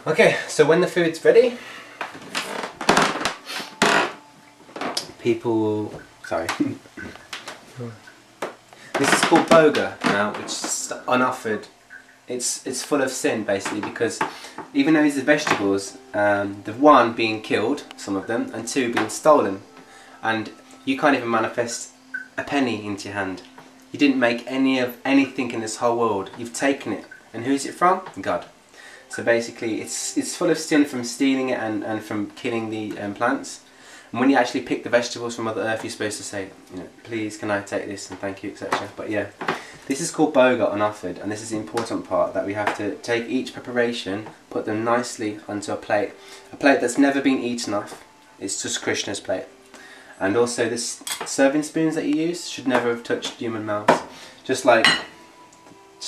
Okay, so when the food's ready, people will... Sorry. This is called boga now, which is unoffered. It's full of sin basically, because even though these are vegetables, the one being killed, some of them, and two being stolen, and you can't even manifest a penny into your hand. You didn't make anything in this whole world. You've taken it, and who's it from? God. So basically, it's full of sin from stealing it and from killing the plants. And when you actually pick the vegetables from Mother Earth, you're supposed to say, you know, please can I take this and thank you, etc. But yeah, this is called boga, unoffered, and this is the important part, that we have to take each preparation, put them nicely onto a plate that's never been eaten off. It's just Krishna's plate. And also this serving spoons that you use should never have touched human mouths. Just like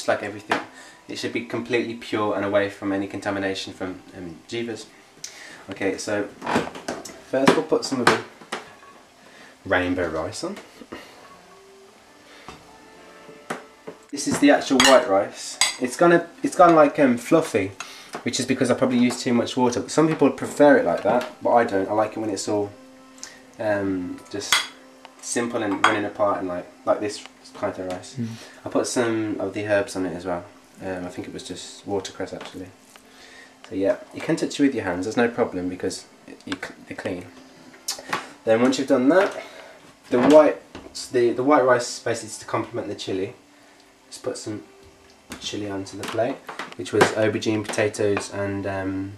everything. It should be completely pure and away from any contamination from jivas. Okay, so first we'll put some of the rainbow rice on. This is the actual white rice. It's gone like fluffy, which is because I probably used too much water. But some people prefer it like that, but I don't. I like it when it's all just simple and running apart and like this kind of rice. I put some of the herbs on it as well. I think it was just watercress actually. So yeah, you can touch it with your hands. There's no problem because they're clean. Then once you've done that, the white rice basically is to complement the chili. Just put some chili onto the plate, which was aubergine, potatoes, and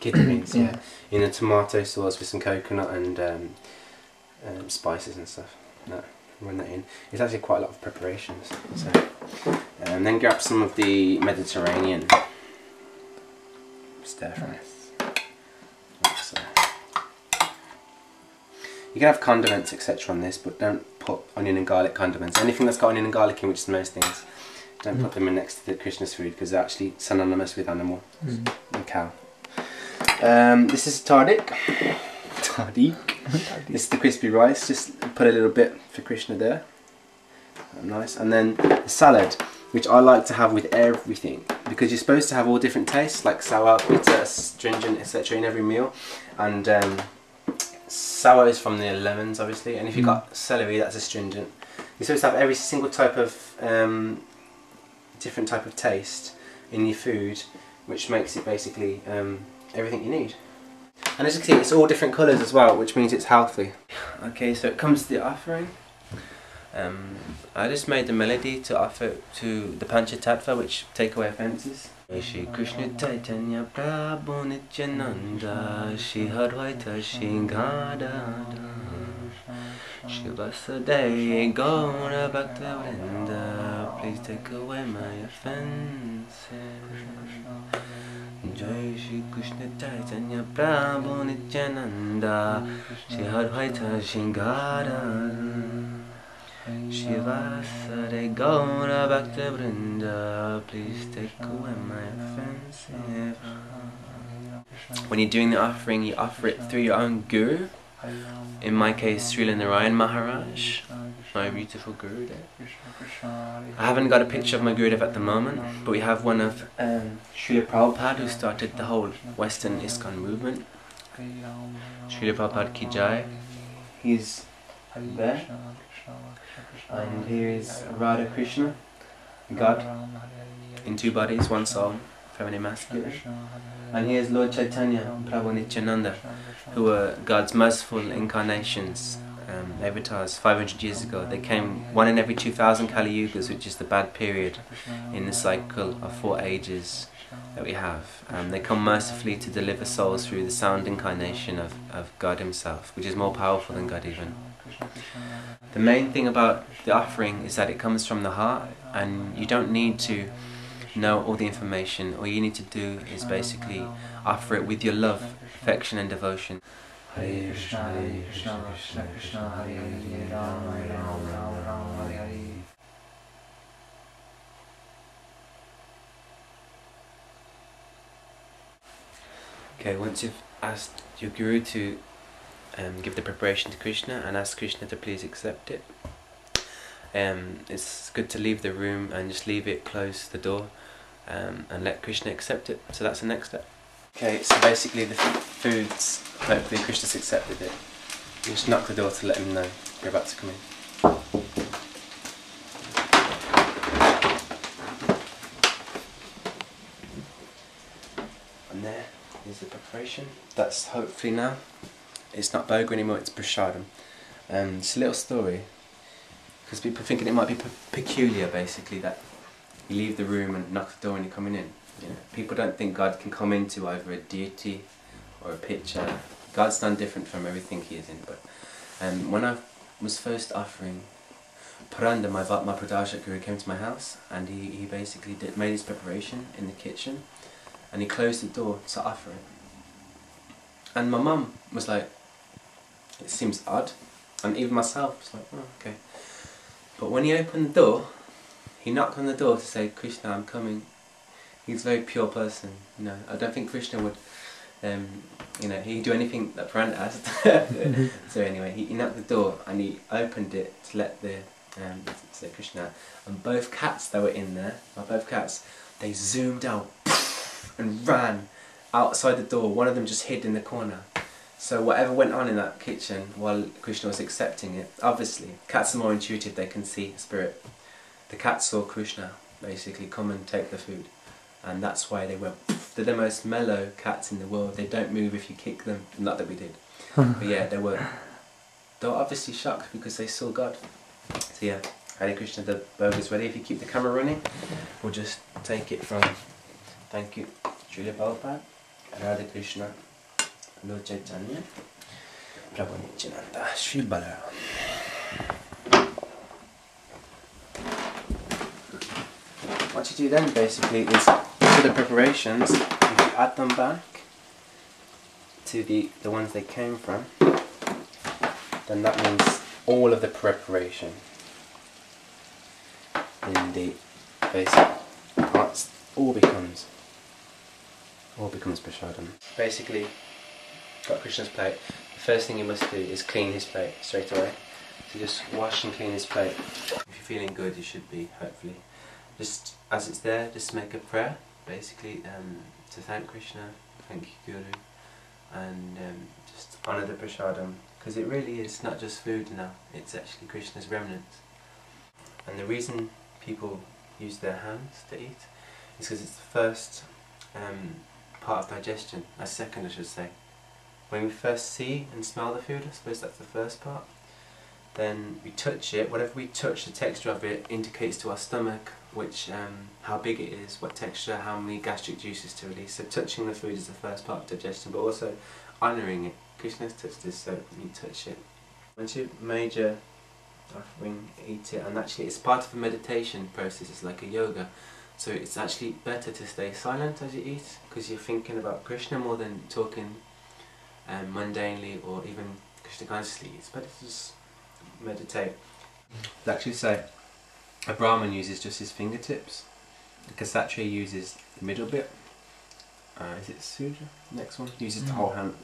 kidney beans. Yeah, in a tomato sauce with some coconut and spices and stuff. No, run that in. It's actually quite a lot of preparations. So, and then grab some of the Mediterranean stir fry. So, you can have condiments etc. on this, but don't put onion and garlic condiments. Anything that's got onion and garlic in, which is most things, don't put them in next to the Krishna's food because they're actually synonymous with animal and cow. This is tardik. Tardik. This is the crispy rice. Just put a little bit for Krishna there. Nice. And then the salad, which I like to have with everything because you're supposed to have all different tastes, like sour, bitter, astringent, etc. in every meal. And sour is from the lemons, obviously, and if you've got celery, that's astringent. You're supposed to have every single type of different type of taste in your food, which makes it basically everything you need. And as you can see, it's all different colours as well, which means it's healthy. Okay, so it comes to the offering. I just made the melody to offer to the Panchatattva, which take away offences. Shri Krishna Chaitanya Prabhu Nityananda Shri Advaita Shri Gadadhara Shri Vasudeva Gaura Bhaktivinoda, please take away my offenses. Jai Shri Krishna Chaitanya Prabhu Nityananda Shri Advaita Shri Gadadhara Shivasare Gaura Bhakta Vrinda, please take away my offensive. When you're doing the offering, you offer it through your own guru. In my case, Srila Narayan Maharaj, my beautiful Gurudev. I haven't got a picture of my Gurudev at the moment, but we have one of Srila Prabhupada, who started the whole Western ISKCON movement. Srila Prabhupada Ki Jai. He's there. And here is Radha Krishna, God, in two bodies, one soul, feminine, masculine. And here's Lord Chaitanya, Prabhu Nityananda, who were God's merciful incarnations, avatars, 500 years ago. They came one in every 2000 Kali Yugas, which is the bad period in the cycle of 4 ages that we have. They come mercifully to deliver souls through the sound incarnation of God Himself, which is more powerful than God even. The main thing about the offering is that it comes from the heart, and you don't need to know all the information. All you need to do is basically offer it with your love, affection and devotion. Hare Krishna, Hare Krishna, Krishna Krishna, Hare Hare, Rama Rama, Rama Rama, Hare Hare. Okay, once you've asked your guru to give the preparation to Krishna and ask Krishna to please accept it, it's good to leave the room and just leave it, close the door, and let Krishna accept it. So that's the next step. Okay, so basically the foods, hopefully Krishna's accepted it. You just knock the door to let him know you're about to come in. And there is the preparation. That's hopefully now. It's not boga anymore, it's prasadam. It's a little story, because people thinking it might be peculiar basically that you leave the room and knock the door when you're coming in. You know, people don't think God can come into either a deity or a picture. God's done different from everything he is in. But when I was first offering paranda, my Pradashak Guru came to my house, and he basically made his preparation in the kitchen, and he closed the door to offer it. And my mum was like, it seems odd, and even myself was like, oh, okay. But when he opened the door, he knocked on the door to say, Krishna, I'm coming. He's a very pure person, you know. I don't think Krishna would, you know, he'd do anything that Paranda asked. So anyway, he knocked the door and he opened it to let the say Krishna, and both cats that were in there, both cats, they zoomed out and ran outside the door. One of them just hid in the corner. So whatever went on in that kitchen while Krishna was accepting it, obviously, cats are more intuitive, they can see spirit. The cats saw Krishna basically come and take the food, and that's why they were, they're the most mellow cats in the world. They don't move if you kick them, not that we did. But yeah, they were obviously shocked because they saw God. So yeah, Hare Krishna, the burger's ready. If you keep the camera running, we'll just take it from, thank you, Srila Prabhupada, Radha Krishna, Lord Chaitanya, Prabhu Nityananda, Sri Balaram. What you do then basically is, for the preparations, if you add them back to the ones they came from, then that means all of the preparation in the basic parts all becomes prasadam. Basically, got Krishna's plate. The first thing you must do is clean his plate straight away. So just wash and clean his plate. If you're feeling good, you should be, hopefully. Just as it's there, just make a prayer, basically, to thank Krishna, thank you Guru, and just honour the prasadam, because it really is not just food now, it's actually Krishna's remnants. And the reason people use their hands to eat is because it's the first part of digestion, second I should say. When we first see and smell the food, I suppose that's the first part. Then we touch it. Whatever we touch, the texture of it indicates to our stomach which how big it is, what texture, how many gastric juices to release. So touching the food is the first part of digestion, but also honouring it. Krishna's touched this, so you touch it. Once you major offering, eat it, and actually it's part of a meditation process. It's like a yoga. So it's actually better to stay silent as you eat, because you're thinking about Krishna more than talking mundanely or even Krishna consciously. It's better to just meditate. They actually say a Brahmin uses just his fingertips. The Kshatriya uses the middle bit. Is it Sudra? Next one uses the whole hand.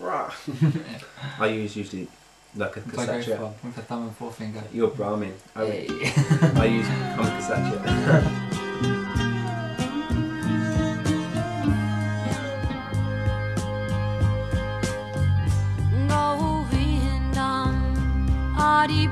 I use usually like a Kshatriya. With the thumb and forefinger. You're Brahmin. I use Kshatriya. Adi